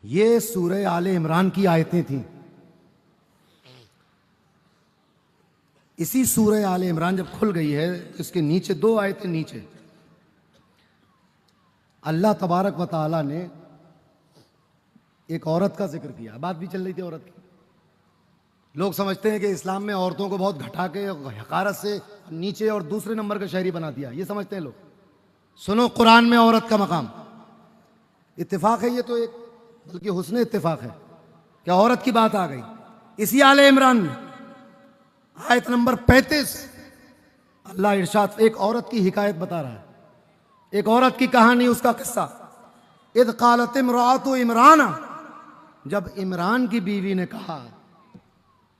ये सूरह आले इमरान की आयतें थीं। इसी सूरह आले इमरान जब खुल गई है तो इसके नीचे दो आयतें नीचे अल्लाह तबारक व तआला ने एक औरत का जिक्र किया। बात भी चल रही थी औरत की। लोग समझते हैं कि इस्लाम में औरतों को बहुत घटा के हकारत से नीचे और दूसरे नंबर का शहरी बना दिया, ये समझते हैं लोग। सुनो कुरान में औरत का मकाम। इत्तेफाक है ये तो एक, बल्कि हुस्न इत्तेफाक है कि औरत की बात आ गई इसी आले इमरान में। आयत नंबर 35 अल्लाह इरशाद एक औरत की हिकायत बता रहा है, एक औरत की कहानी, उसका किस्सा। इद कालत इमरातु इमराना, जब इमरान की बीवी ने कहा,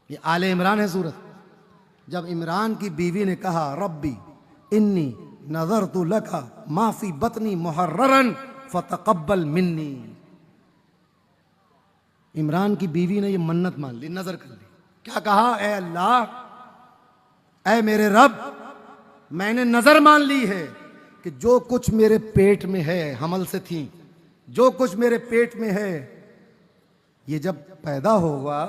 ये आले इमरान है सूरत, जब इमरान की बीवी ने कहा रब्बी इन्नी नज़रतु लका माफी बतनी मुहर्ररन फतक़ब्बल मिन्नी। इमरान की बीवी ने ये मन्नत मान ली, नजर कर ली। क्या कहा? ए अल्लाह, ऐ मेरे रब, मैंने नजर मान ली है कि जो कुछ मेरे पेट में है, हमल से थी, जो कुछ मेरे पेट में है, ये जब पैदा होगा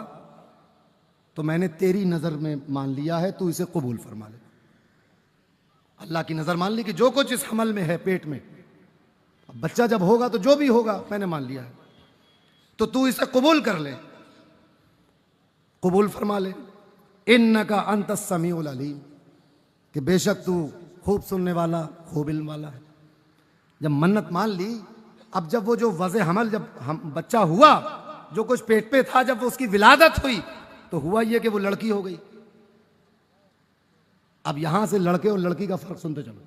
तो मैंने तेरी नजर में मान लिया है, तू इसे कबूल फरमा ले। अल्लाह की नजर मान ली कि जो कुछ इस हमल में है, पेट में, अब बच्चा जब होगा तो जो भी होगा मैंने मान लिया है, तो तू इसे कबूल कर ले, कबूल फरमा ले। इन्नका अंतस समीउल अलीम, कि बेशक तू खूब सुनने वाला, खूब इल्म वाला है। जब मन्नत मान ली, अब जब वो जो वज़े हमल, जब हम बच्चा हुआ, जो कुछ पेट पे था, जब वो उसकी विलादत हुई तो हुआ ये कि वो लड़की हो गई। अब यहां से लड़के और लड़की का फर्क सुनते चलो।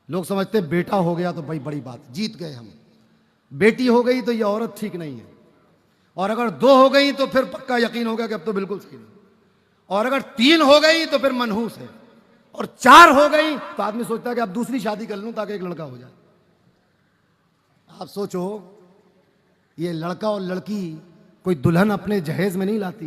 लोग समझते बेटा हो गया तो भाई बड़ी बात, जीत गए हम। बेटी हो गई तो ये औरत ठीक नहीं है, और अगर 2 हो गई तो फिर पक्का यकीन हो गया कि अब तो बिल्कुल सही नहीं, और अगर 3 हो गई तो फिर मनहूस है, और 4 हो गई तो आदमी सोचता है कि अब दूसरी शादी कर लूं ताकि एक लड़का हो जाए। आप सोचो, ये लड़का और लड़की कोई दुल्हन अपने जहेज में नहीं लाती।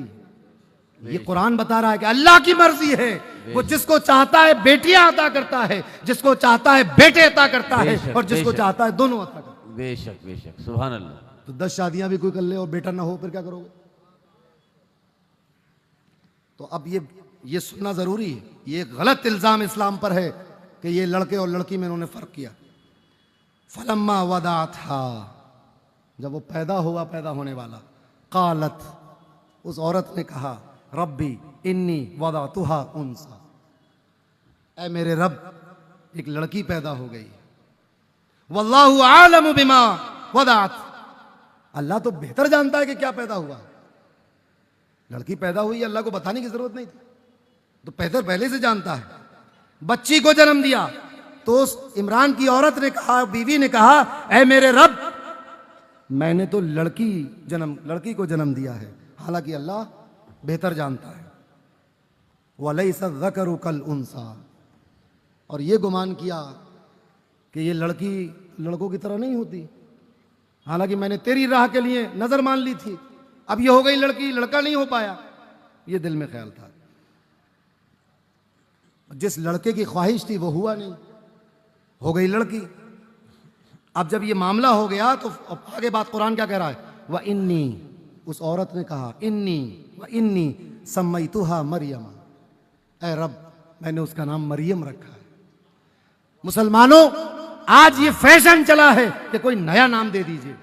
ये कुरान बता रहा है कि अल्लाह की मर्जी है, वो जिसको चाहता है बेटियां अता करता है, जिसको चाहता है बेटे अता करता है, और जिसको चाहता है दोनों अता करता है। बेशक बेशक, सुभान अल्लाह। तो 10 शादियां भी कोई कर ले और बेटा ना हो, फिर क्या करोगे? तो अब ये सुनना जरूरी है। ये गलत इल्जाम इस्लाम पर है कि ये लड़के और लड़की में इन्होंने फर्क किया। फलम्मा वदा था, जब वो पैदा हुआ, पैदा होने वाला, कालत, उस औरत ने कहा रब्बी इन्नी वदातुहा उनसा, ऐ मेरे रब, एक लड़की पैदा हो गई। वल्लाहु आलमु बिमा वदात, अल्लाह तो बेहतर जानता है कि क्या पैदा हुआ। लड़की पैदा हुई, अल्लाह को बताने की जरूरत नहीं थी, तो बेहतर पहले से जानता है। बच्ची को जन्म दिया तो उस इमरान की औरत ने कहा, बीवी ने कहा, ऐ मेरे रब, मैंने तो लड़की को जन्म दिया है, हालांकि अल्लाह बेहतर जानता है। वलैसा ज़करु कल उनसा, और ये गुमान किया कि ये लड़की लड़कों की तरह नहीं होती, हालांकि मैंने तेरी राह के लिए नजर मान ली थी, अब ये हो गई लड़की, लड़का नहीं हो पाया, ये दिल में ख्याल था। जिस लड़के की ख्वाहिश थी वो हुआ नहीं, हो गई लड़की। अब जब ये मामला हो गया तो आगे बात कुरान क्या कह रहा है? व इन्नी, उस औरत ने कहा, इन्नी व इन्नी सम्मैतुहा मरियम, ऐ रब, मैंने उसका नाम मरियम रखा है। मुसलमानों, आज ये फैशन चला है कि कोई नया नाम दे दीजिए।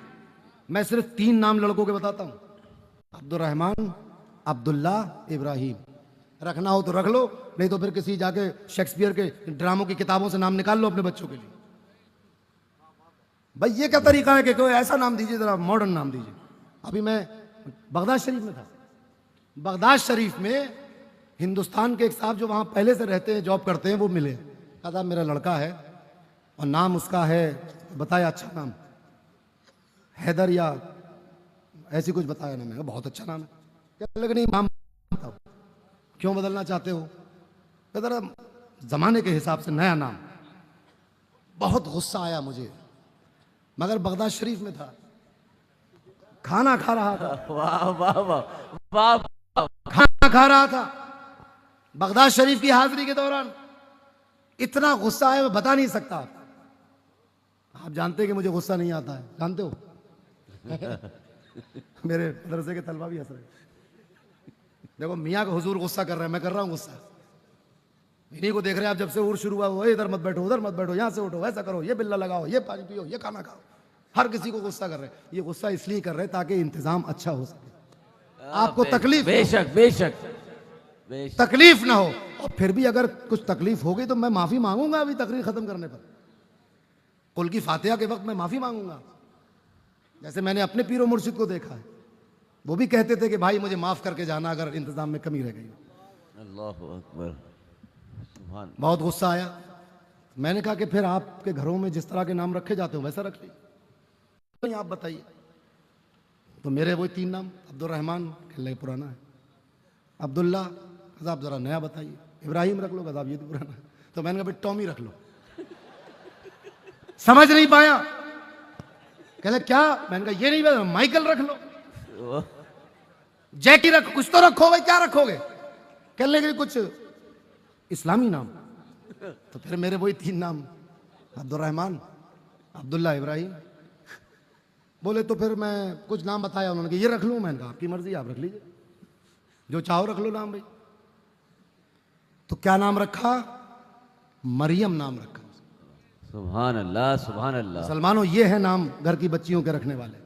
मैं सिर्फ 3 नाम लड़कों के बताता हूं, अब्दुर्रहमान, अब्दुल्ला, इब्राहिम। रखना हो तो रख लो, नहीं तो फिर किसी जाके शेक्सपियर के ड्रामों की किताबों से नाम निकाल लो अपने बच्चों के लिए। भाई ये क्या तरीका है कि कोई ऐसा नाम दीजिए, जरा मॉडर्न नाम दीजिए। अभी मैं बगदाद शरीफ में था। बगदाद शरीफ में हिंदुस्तान के एक साहब जो वहां पहले से रहते हैं, जॉब करते हैं, वो मिले। कहा मेरा लड़का है और नाम उसका है, बताया अच्छा नाम, हैदर या ऐसी कुछ बताया ना। मैंने बहुत अच्छा नाम है। क्या लगे? नहीं नाम बताओ, क्यों बदलना चाहते हो? जरा जमाने के हिसाब से नया नाम। बहुत गुस्सा आया मुझे, मगर बगदाद शरीफ में था, खाना खा रहा था। वाह वाह वाह वाह, खाना खा रहा था बगदाद शरीफ की हाजिरी के दौरान। इतना गुस्सा है मैं बता नहीं सकता। आप जानते हैं कि मुझे गुस्सा नहीं आता है, जानते हो? मेरे मदरसे के तलबा भी हंस रहे। देखो मियाँ का हुजूर गुस्सा कर रहे हैं, मैं कर रहा हूँ गुस्सा। इन्हीं को देख रहे हैं आप, जब से उर्स शुरू हुआ वो इधर मत बैठो, उधर मत बैठो, यहाँ से उठो, ऐसा करो, ये बिल्ला लगाओ, ये पानी पियो, ये खाना खाओ। हर किसी को गुस्सा कर रहे हैं। ये गुस्सा इसलिए कर रहे हैं ताकि इंतजाम अच्छा हो सके, आपको तकलीफ बेशक बेशक बेशक। तकलीफ ना हो। और फिर भी अगर कुछ तकलीफ हो गई तो मैं माफी मांगूंगा अभी तकरीर खत्म करने पर। कुल की फातिहा के वक्त मैं माफी मांगूंगा। जैसे मैंने अपने पीरो मुर्शिद को देखा है, वो भी कहते थे कि भाई मुझे माफ करके जाना अगर इंतजाम में कमी रह गई। अल्लाह अकबर। सुभान। बहुत गुस्सा आया। मैंने कहा कि फिर आपके घरों में जिस तरह के नाम रखे जाते हो वैसा रख लीजिए, आप बताइए। तो मेरे वही 3 नाम, अब्दुर्रहमान कहने पुराना है, अब्दुल्ला आप जरा नया बताइए, इब्राहिम रख लो गजाब ये तो पुराना है। तो मैंने कहा भाई टॉमी रख लो। समझ नहीं पाया, कहले क्या? मैंने कहा ये नहीं पता, माइकल रख लो, जैकी रखो, कुछ तो रखो भाई, क्या रखोगे? कहने लगे कुछ इस्लामी नाम। तो फिर मेरे वही 3 नाम, अब्दुर्रहमान, अब्दुल्ला, इब्राहिम। बोले तो फिर मैं कुछ नाम बताया, उन्होंने कहा ये रख लूं। मैंने कहा आपकी मर्जी, आप रख लीजिए, जो चाहो रख लो नाम भाई। तो क्या नाम रखा? मरियम नाम रखा। सुभान अल्लाह सुभान अल्लाह। मुसलमानों ये है नाम घर की बच्चियों के रखने वाले।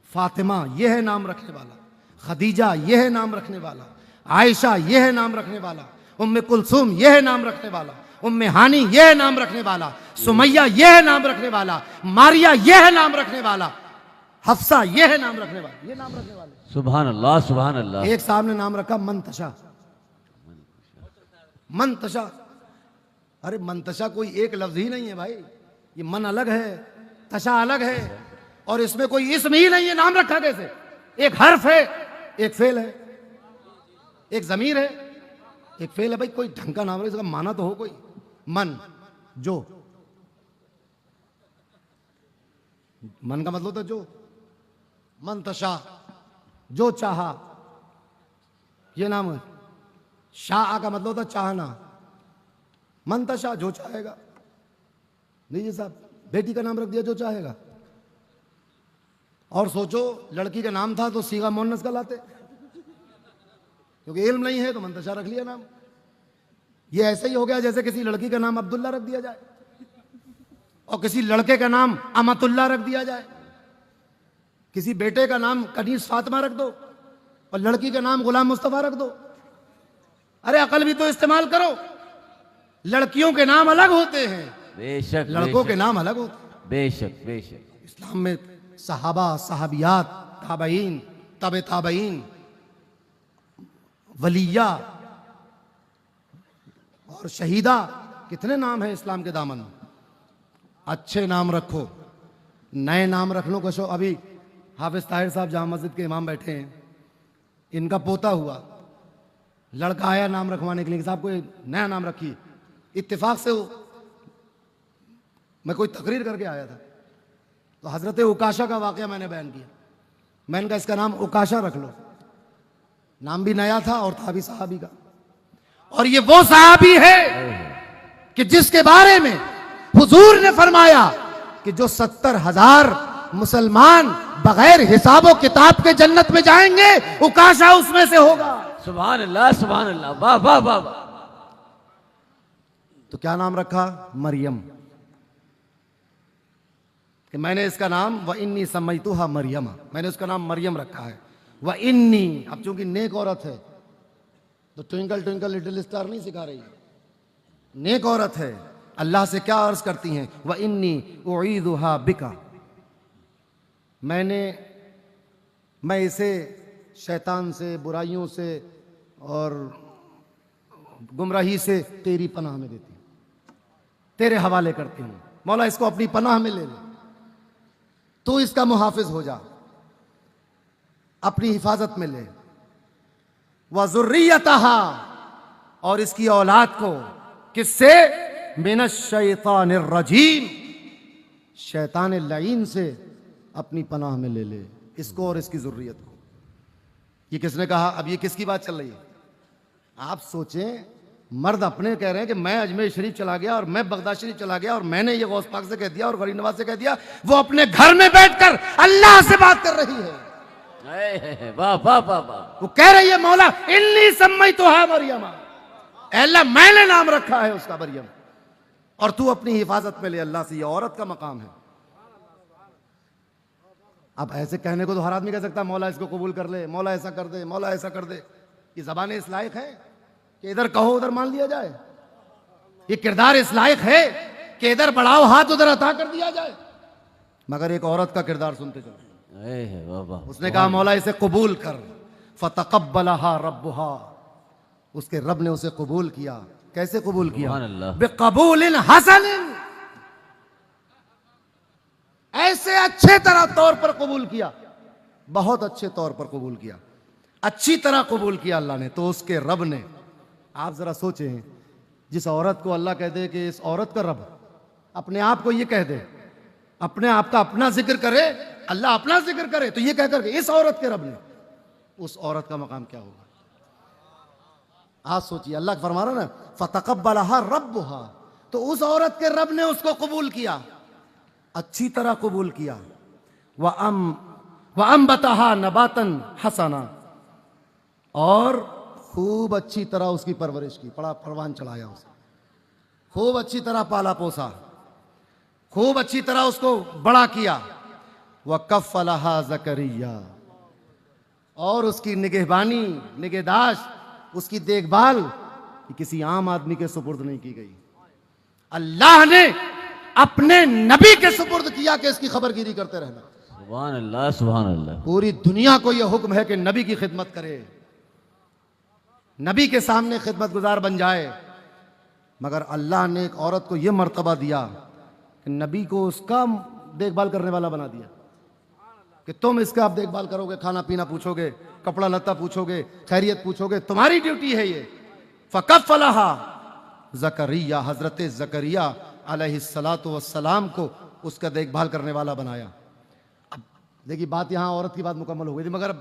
फातिमा ये है नाम रखने वाला, खदीजा ये है नाम रखने वाला, आयशा ये है नाम रखने वाला, उम्मे कुलसुम ये है नाम रखने वाला, उम्मे हानी ये है नाम रखने वाला, सुमैया ये है नाम रखने वाला, मारिया ये है नाम रखने वाला, हफ्सा ये है नाम रखने वाला, ये नाम रखने वाले। सुभान अल्लाह सुभान अल्लाह। एक साहब ने नाम रखा मंतशा। मंतशा, अरे मंतशा कोई एक लफ्ज ही नहीं है भाई, ये मन अलग है, तशा अलग है, और इसमें कोई इसम ही नहीं है। नाम रखा कैसे? एक हर्फ है, एक फेल है, एक जमीर है, एक फेल है। भाई कोई ढंग का नाम है, इसका माना तो हो कोई। मन, जो, मन का मतलब होता जो, मंतशा जो चाहा, ये नाम है। शाह का मतलब होता चाहना, मंतशा जो चाहेगा। नहीं जी साहब, बेटी का नाम रख दिया जो चाहेगा। और सोचो लड़की का नाम था तो सीगा मोहन्नस का लाते, क्योंकि इल्म नहीं है तो मंतशा रख लिया नाम। ये ऐसे ही हो गया जैसे किसी लड़की का नाम अब्दुल्ला रख दिया जाए और किसी लड़के का नाम अमतुल्ला रख दिया जाए। किसी बेटे का नाम कनीस फातिमा रख दो और लड़की का नाम गुलाम मुस्तफा रख दो। अरे अकल भी तो इस्तेमाल करो। लड़कियों के नाम अलग होते हैं, बेशक लड़कों के नाम अलग होते हैं। बेशक बेशक। इस्लाम में सहाबा, सहाबियात, ताबईन, तबे ताबईन, वलिया और शहीदा, कितने नाम हैं इस्लाम के दामन में। अच्छे नाम रखो, नए नाम रख लो। कशो अभी हाफिज ताहिर साहब जहाँ मस्जिद के इमाम बैठे हैं, इनका पोता हुआ, लड़का आया नाम रखवाने के लिए, साहब कोई नया नाम रखिए। इत्तेफाक से मैं कोई तकरीर करके आया था तो हजरत उकाशा का वाकया मैंने बयान किया। मैंने कहा इसका नाम उकाशा रख लो। नाम भी नया था और था भी सहाबी का, और ये वो सहाबी है कि जिसके बारे में हुजूर ने फरमाया कि जो 70,000 मुसलमान बगैर हिसाबो किताब के जन्नत में जाएंगे, उकाशा उसमें से होगा। सुभान अल्लाह सुभान अल्लाह। वाह वाह वाह। तो क्या नाम रखा? मरियम। कि मैंने इसका नाम व इन्नी समयतुहा मरियम, मैंने उसका नाम मरियम रखा है। व इन्नी, अब चूंकि नेक औरत है तो ट्विंकल ट्विंकल लिटिल स्टार नहीं सिखा रही, नेक औरत है। अल्लाह से क्या अर्ज करती हैं? व इन्नी उईदुहा बिका, मैं इसे शैतान से, बुराइयों से और गुमराही से तेरी पनाह में देती हूँ, तेरे हवाले करती हूँ। मौला इसको अपनी पनाह में ले ले, तू इसका मुहाफिज हो जा, अपनी हिफाजत में ले। व ज़ुर्रियतहा, और इसकी औलाद को किससे? मिनश शैतानिर रजीम, शैतान लईन से अपनी पनाह में ले ले इसको और इसकी ज़ुर्रियत को। ये किसने कहा? अब ये किसकी बात चल रही है? आप सोचें, मर्द अपने कह रहे हैं कि मैं अजमेर शरीफ चला गया और मैं बगदाद शरीफ चला गया और मैंने ये गौस पाक से कह दिया और गरीब नवाज से कह दिया। वो अपने घर में बैठकर अल्लाह से बात कर रही है। वाह वाह वाह वाह। वो कह रही है मौला इन्नी सम्मई तो है मरियम, अल्लाह मैंने नाम रखा है उसका मरियम, और तू अपनी हिफाजत में ले अल्लाह से। ये औरत का मकाम है। अब ऐसे कहने को तो हर आदमी कह सकता है मौला इसको कबूल कर ले, मौला ऐसा कर दे, मौला ऐसा कर दे। ये ज़बानें इस लायक है कि इधर कहो उधर मान लिया जाए? ये किरदार इस लायक है कि इधर बढ़ाओ हाथ उधर अता कर दिया जाए? मगर एक औरत का किरदार सुनते चलो। वाह वाह। उसने कहा मौला इसे कबूल कर। फतकब्बलहा रब्बुहा, उसके रब ने उसे कबूल किया। कैसे कबूल किया? सुभान अल्लाह। बेकबूलिन हसनिन, ऐसे अच्छे तरह तौर पर कबूल किया, बहुत अच्छे तौर पर कबूल किया, अच्छी तरह कबूल किया अल्लाह ने। तो उसके रब ने, आप जरा सोचें, जिस औरत को अल्लाह कह दे कि इस औरत का रब, अपने आप को ये कह दे, अपने आप का अपना जिक्र करे, अल्लाह अपना जिक्र करे, तो ये कहकर इस औरत के रब ने, उस औरत का मकाम क्या होगा? आज सोचिए, अल्लाह फरमा रहा ना फतकब्बलहा रब्बुहा, तो उस औरत के रब ने उसको कबूल किया, अच्छी तरह कबूल किया। व अम्बतहा नबातन हसना, और खूब अच्छी तरह उसकी परवरिश की, बड़ा परवान चढ़ाया उसे, खूब अच्छी तरह पाला पोसा, खूब अच्छी तरह उसको बड़ा किया। व कफ़लहा ज़करिया, और उसकी निगहबानी, निगहदाश्त, उसकी देखभाल किसी आम आदमी के सुपुर्द नहीं की गई, अल्लाह ने अपने नबी के सुपुर्द किया कि इसकी खबरगिरी करते रहना। सुभान अल्लाह सुभान अल्लाह। पूरी दुनिया को यह हुक्म है कि नबी की खिदमत करे, नबी के सामने खिदमत गुजार बन जाए। मगर अल्लाह ने एक औरत को यह मर्तबा दिया कि नबी को उसका देखभाल करने वाला बना दिया कि तुम इसका आप देखभाल करोगे, खाना पीना पूछोगे, कपड़ा लत्ता पूछोगे, खैरियत पूछोगे, तुम्हारी ड्यूटी है ये। फ़कफ़लहा ज़करिया, हजरत ज़करिया अलैहिस्सलातु वस्सलाम को उसका देखभाल करने वाला बनाया। अब देखिए बात, यहां औरत की बात मुकम्मल हो गई थी, मगर